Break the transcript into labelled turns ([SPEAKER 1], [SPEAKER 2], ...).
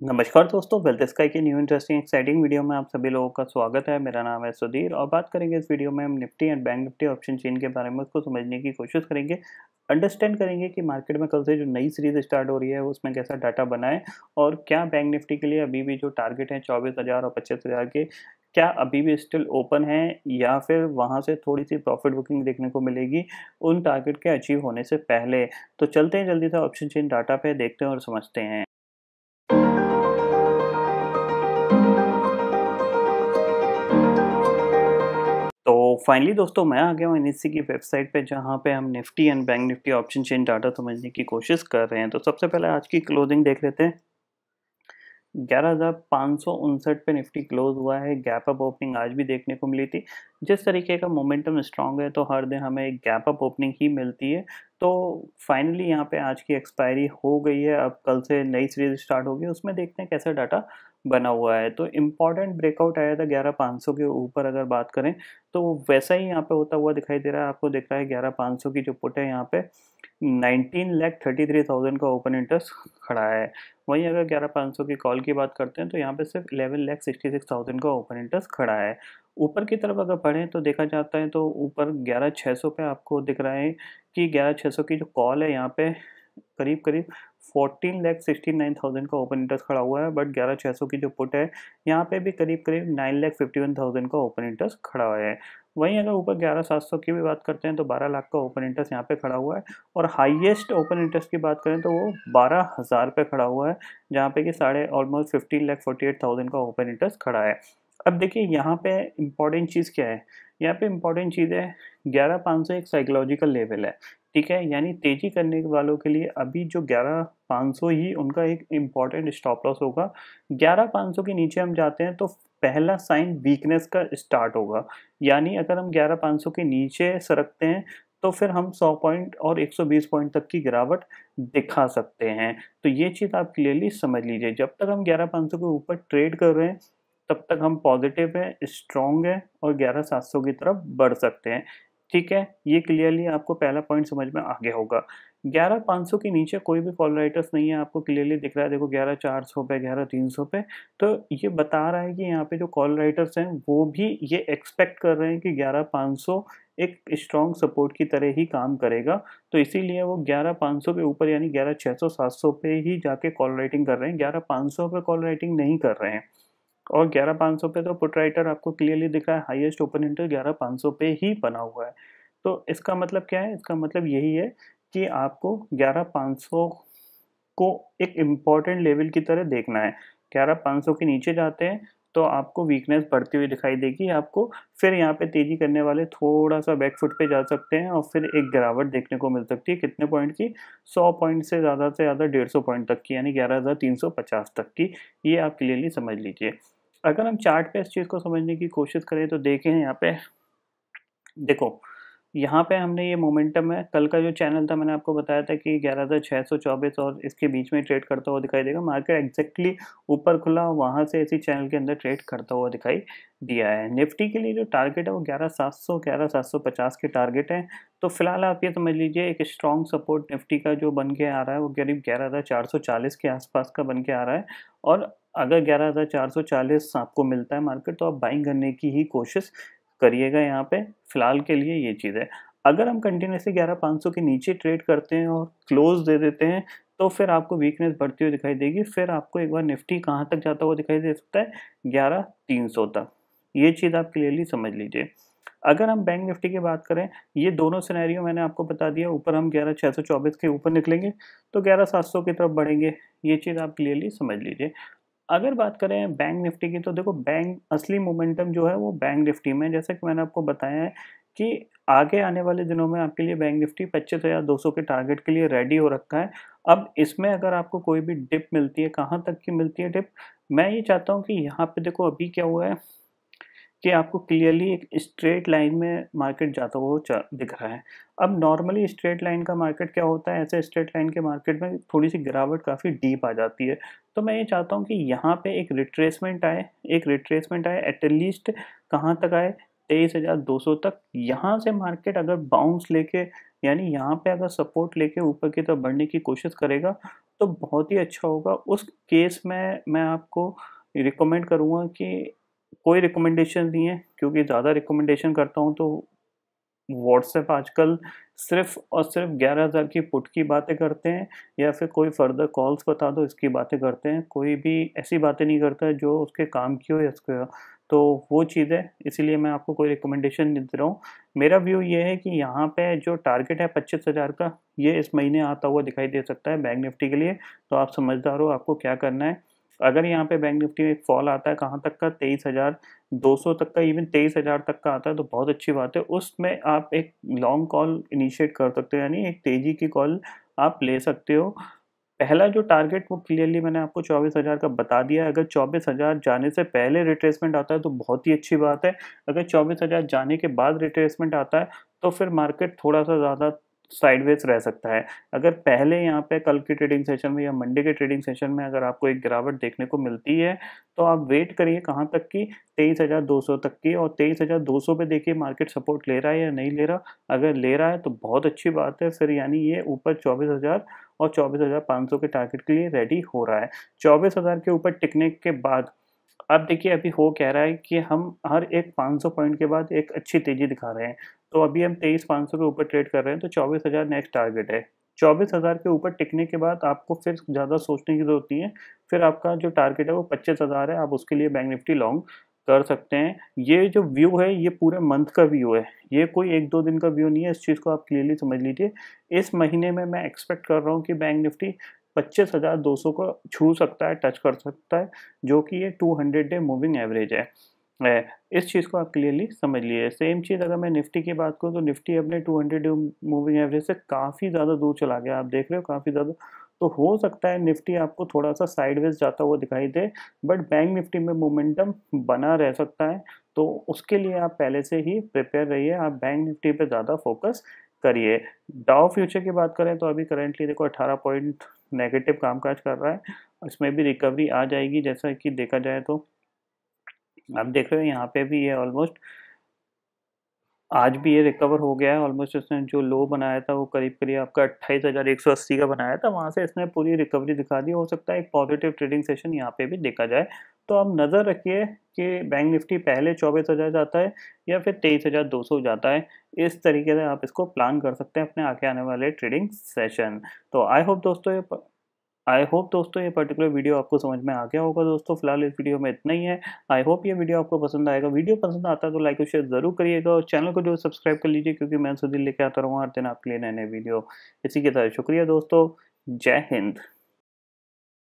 [SPEAKER 1] नमस्कार दोस्तों, wealth sky की न्यू इंटरेस्टिंग एक्साइटिंग वीडियो में आप सभी लोगों का स्वागत है। मेरा नाम है सुधीर और बात करेंगे इस वीडियो में हम Nifty and bank Nifty option chain के बारे में उसको समझने की कोशिश करेंगे। अंडरस्टैंड करेंगे कि मार्केट में कल से जो नई सीरीज स्टार्ट हो रही है उसमें कैसा डाटा बनाए और क्या बैंक निफ्टी के लिए अभी भी जो टारगेट है 24,000 और 25,000 के क्या अभी भी स्टिल ओपन है या फिर वहां से थोड़ी सी प्रॉफिट बुकिंग देखने को मिलेगी उन टारगेट के अचीव होने से पहले। तो चलते हैं जल्दी से ऑप्शन चेन डाटा पे देखते हैं और समझते हैं। तो फाइनली दोस्तों मैं आ गया हूँ एनएससी की वेबसाइट पे जहाँ पे हम Nifty and bank Nifty option chain data समझने की कोशिश कर रहे हैं। तो सबसे पहले आज की क्लोजिंग देख लेते हैं। 11,559 पे निफ्टी क्लोज हुआ है। गैप अप ओपनिंग आज भी देखने को मिली थी। जिस तरीके का मोमेंटम स्ट्रांग है तो हर दिन हमें एक गैप अप ओपनिंग ही मिलती है। तो फाइनली यहाँ पे आज की एक्सपायरी हो गई है। अब कल से नई सीरीज स्टार्ट होगी, उसमें देखते हैं कैसा डाटा बना हुआ है। तो इम्पॉर्टेंट ब्रेकआउट आया था 11,500 के ऊपर अगर बात करें तो वैसा ही यहाँ पे होता हुआ दिखाई दे रहा है। आपको दिख रहा है 11,500 की जो पुट है यहाँ पे 19,33,000 का ओपन इंटरेस्ट खड़ा है। वहीं अगर 11,500 की कॉल की बात करते हैं तो यहाँ पे सिर्फ 11,66,000 का ओपन इंटरेस्ट खड़ा है। ऊपर की तरफ अगर बढ़ें तो देखा जाता है तो ऊपर 11,600 पे आपको दिख रहा है कि 11,600 की जो कॉल है यहाँ पे करीब करीब 14,69,000 का ओपन इंटरेस्ट खड़ा हुआ है। बट 11,600 की जो पुट है यहाँ पे भी करीब करीब 9,51,000 का ओपन इंटरेस्ट खड़ा हुआ है। वहीं अगर ऊपर 11,700 की भी बात करते हैं तो 12 लाख का ओपन इंटरेस्ट यहाँ पे खड़ा हुआ है। और हाईएस्ट ओपन इंटरेस्ट की बात करें तो वो 12,000 पे खड़ा हुआ है, जहाँ पे कि साढ़े ऑलमोस्ट 15,48,000 का ओपन इंटरेस्ट खड़ा है। अब देखिए यहाँ पे इम्पॉर्टेंट चीज़ क्या है। यहाँ पे इम्पॉर्टेंट चीज़ है 11,500 एक साइकोलॉजिकल लेवल है, ठीक है। यानी तेजी करने वालों के लिए अभी जो 11,500 ही उनका एक इम्पॉर्टेंट स्टॉप लॉस होगा। 11,500 के नीचे हम जाते हैं तो पहला साइन वीकनेस का स्टार्ट होगा। यानी अगर हम 11,500 के नीचे सरकते हैं तो फिर हम 100 पॉइंट और 120 पॉइंट तक की गिरावट दिखा सकते हैं। तो ये चीज़ आप क्लियरली समझ लीजिए। जब तक हम 11,500 के ऊपर ट्रेड कर रहे हैं तब तक हम पॉजिटिव हैं, स्ट्रॉन्ग हैं और 11,700 की तरफ बढ़ सकते हैं, ठीक है। ये क्लियरली आपको पहला पॉइंट समझ में आ गया होगा। 11,500 के नीचे कोई भी कॉल राइटर्स नहीं है, आपको क्लियरली दिख रहा है। देखो 11,400 पे, 11,300 पे। तो ये बता रहा है कि यहाँ पे जो कॉल राइटर्स हैं वो भी ये एक्सपेक्ट कर रहे हैं कि 11,500 एक स्ट्रॉन्ग सपोर्ट की तरह ही काम करेगा। तो इसीलिए वो 11,500 के ऊपर यानी 11,600 700 पे ही जाके कॉल राइटिंग कर रहे हैं, 11,500 पे कॉल राइटिंग नहीं कर रहे हैं। और 11,500 पे तो पुट राइटर आपको क्लियरली दिख रहा है, हाईएस्ट ओपन इंटरेस्ट 11,500 पे ही बना हुआ है। तो इसका मतलब क्या है? इसका मतलब यही है कि आपको 11,500 को एक इम्पॉर्टेंट लेवल की तरह देखना है। 11,500 के नीचे जाते हैं तो आपको वीकनेस बढ़ती हुई दिखाई देगी। आपको फिर यहाँ पे तेजी करने वाले थोड़ा सा बैकफुट पे जा सकते हैं और फिर एक गिरावट देखने को मिल सकती है। कितने पॉइंट की? 100 पॉइंट से ज़्यादा 150 पॉइंट तक की, यानी 11,350 तक की। ये आप क्लियरली समझ लीजिए। अगर हम चार्ट पे इस चीज़ को समझने की कोशिश करें तो देखें यहाँ पे, देखो यहाँ पे हमने ये मोमेंटम है। कल का जो चैनल था मैंने आपको बताया था कि 11,624 और इसके बीच में ट्रेड करता हुआ दिखाई देगा। मार्केट एग्जैक्टली ऊपर खुला, वहाँ से इसी चैनल के अंदर ट्रेड करता हुआ दिखाई दिया है। निफ्टी के लिए जो टारगेट है वो 11,700 11,750 के टारगेट हैं। तो फिलहाल आप ये समझ लीजिए एक स्ट्रॉन्ग सपोर्ट निफ्टी का जो बन के आ रहा है वो करीब 11,440 के आसपास का बन के आ रहा है। और अगर 11,440 आपको मिलता है मार्केट तो आप बाइंग करने की ही कोशिश करिएगा। यहाँ पे फिलहाल के लिए ये चीज़ है। अगर हम कंटिन्यूसली 11,500 के नीचे ट्रेड करते हैं और क्लोज दे देते हैं तो फिर आपको वीकनेस बढ़ती हुई दिखाई देगी। फिर आपको एक बार निफ्टी कहाँ तक जाता हुआ दिखाई दे सकता है? 11,300 तक। ये चीज़ आप क्लियरली समझ लीजिए। अगर हम बैंक निफ्टी की बात करें, ये दोनों सिनेरियो मैंने आपको बता दिया। ऊपर हम 11,624 के ऊपर निकलेंगे तो 11,700 की तरफ बढ़ेंगे। ये चीज़ आप क्लियरली समझ लीजिए। अगर बात करें बैंक निफ्टी की तो देखो बैंक असली मोमेंटम जो है वो बैंक निफ्टी में, जैसा कि मैंने आपको बताया है कि आगे आने वाले दिनों में आपके लिए बैंक निफ्टी 25,200 के टारगेट के लिए रेडी हो रखा है। अब इसमें अगर आपको कोई भी डिप मिलती है, कहाँ तक की मिलती है डिप? मैं ये चाहता हूँ कि यहाँ पे देखो अभी क्या हुआ है कि आपको क्लियरली एक स्ट्रेट लाइन में मार्केट जाता हुआ दिख रहा है। अब नॉर्मली स्ट्रेट लाइन का मार्केट क्या होता है? ऐसे स्ट्रेट लाइन के मार्केट में थोड़ी सी गिरावट काफ़ी डीप आ जाती है। तो मैं ये चाहता हूँ कि यहाँ पे एक रिट्रेसमेंट आए, एक रिट्रेसमेंट आए एटलीस्ट कहाँ तक आए? 23,200 तक। यहाँ से मार्केट अगर बाउंस लेके यानी यहाँ पे अगर सपोर्ट लेके ऊपर की तरफ बढ़ने की कोशिश करेगा तो बहुत ही अच्छा होगा। उस केस में मैं आपको रिकमेंड करूँगा कि कोई रिकमेंडेशन नहीं है, क्योंकि ज़्यादा रिकमेंडेशन करता हूँ तो व्हाट्सएप आजकल सिर्फ़ और सिर्फ़ 11,000 की पुट की बातें करते हैं, या फिर कोई फ़र्दर कॉल्स बता दो इसकी बातें करते हैं। कोई भी ऐसी बातें नहीं करता है जो उसके काम की हो या उसके, तो वो चीज़ है, इसीलिए मैं आपको कोई रिकमेंडेशन नहीं दे रहा हूँ। मेरा व्यू ये है कि यहाँ पे जो टारगेट है 25,000 का, ये इस महीने आता हुआ दिखाई दे सकता है बैंक निफ्टी के लिए। तो आप समझदार हो, आपको क्या करना है। अगर यहाँ पे बैंक निफ्टी में एक फॉल आता है कहाँ तक का, 23,200 तक का, इवन 23,000 तक का आता है तो बहुत अच्छी बात है। उसमें आप एक लॉन्ग कॉल इनिशिएट कर सकते हो, यानी एक तेज़ी की कॉल आप ले सकते हो। पहला जो टारगेट वो क्लियरली मैंने आपको 24,000 का बता दिया है। अगर 24,000 जाने से पहले रिट्रेसमेंट आता है तो बहुत ही अच्छी बात है। अगर 24,000 जाने के बाद रिट्रेसमेंट आता है तो फिर मार्केट थोड़ा-सा ज़्यादा साइडवेज़ रह सकता है। अगर पहले यहाँ पे कल के ट्रेडिंग सेशन में या मंडे के ट्रेडिंग सेशन में अगर आपको एक गिरावट देखने को मिलती है, तो आप वेट करिए कहाँ तक की, 23,200 तक की। और 23,200 पे देखिए मार्केट सपोर्ट ले रहा है या नहीं ले रहा। अगर ले रहा है तो बहुत अच्छी बात है, फिर यानी ये ऊपर 24,000 और 24,500 के टारगेट के लिए रेडी हो रहा है। 24,000 के ऊपर टिकने के बाद अब देखिए अभी हो क्या रहा है कि हम हर एक 500 पॉइंट के बाद एक अच्छी तेज़ी दिखा रहे हैं। तो अभी हम 23,500 के ऊपर ट्रेड कर रहे हैं, तो 24,000 नेक्स्ट टारगेट है। 24,000 के ऊपर टिकने के बाद आपको फिर ज़्यादा सोचने की ज़रूरत नहीं है। फिर आपका जो टारगेट है वो 25,000 है, आप उसके लिए बैंक निफ्टी लॉन्ग कर सकते हैं। ये जो व्यू है ये पूरे मंथ का व्यू है, ये कोई 1-2 दिन का व्यू नहीं है, इस चीज़ को आप क्लियरली समझ लीजिए। इस महीने में मैं एक्सपेक्ट कर रहा हूँ कि बैंक निफ्टी 25,200 को छू सकता है, टच कर सकता है, जो कि ये 200 डे मूविंग एवरेज है। इस चीज़ को आप क्लियरली समझ लिए। सेम चीज़ अगर मैं निफ्टी की बात करूँ तो निफ्टी अपने 200 डे मूविंग एवरेज से काफ़ी ज़्यादा दूर चला गया, आप देख रहे हो काफ़ी ज़्यादा। तो हो सकता है निफ्टी आपको थोड़ा-सा साइडवेज़ जाता हुआ दिखाई दे, बट बैंक निफ्टी में मोमेंटम बना रह सकता है। तो उसके लिए आप पहले से ही प्रिपेयर रहिए, आप बैंक निफ्टी पे ज़्यादा फोकस करिए। डाउ फ्यूचर की बात करें तो अभी करंटली देखो 18 पॉइंट नेगेटिव कामकाज कर रहा है। इसमें भी रिकवरी आ जाएगी जैसा कि देखा जाए तो। आप देख रहे हो यहाँ पे भी ये ऑलमोस्ट आज भी ये रिकवर हो गया है। ऑलमोस्ट इसने जो लो बनाया था वो करीब-करीब आपका 28,180 का बनाया था, वहाँ से इसने पूरी रिकवरी दिखा दी। हो सकता है एक पॉजिटिव ट्रेडिंग सेशन यहाँ पे भी देखा जाए। तो आप नज़र रखिए कि बैंक निफ्टी पहले 24,000 जाता है या फिर 23,200 जाता है। इस तरीके से आप इसको प्लान कर सकते हैं अपने आगे आने वाले ट्रेडिंग सेशन। तो आई होप दोस्तों ये पर्टिकुलर वीडियो आपको समझ में आ गया होगा दोस्तों। फिलहाल इस वीडियो में इतना ही है। आई होप ये वीडियो आपको पसंद आएगा। वीडियो पसंद आता है तो लाइक और शेयर ज़रूर करिएगा, और चैनल को जो सब्सक्राइब कर लीजिए, क्योंकि मैं सुधीर लेके आता रहूँगा हर दिन आपके लिए नए-नए वीडियो। इसी के साथ शुक्रिया दोस्तों। जय हिंद।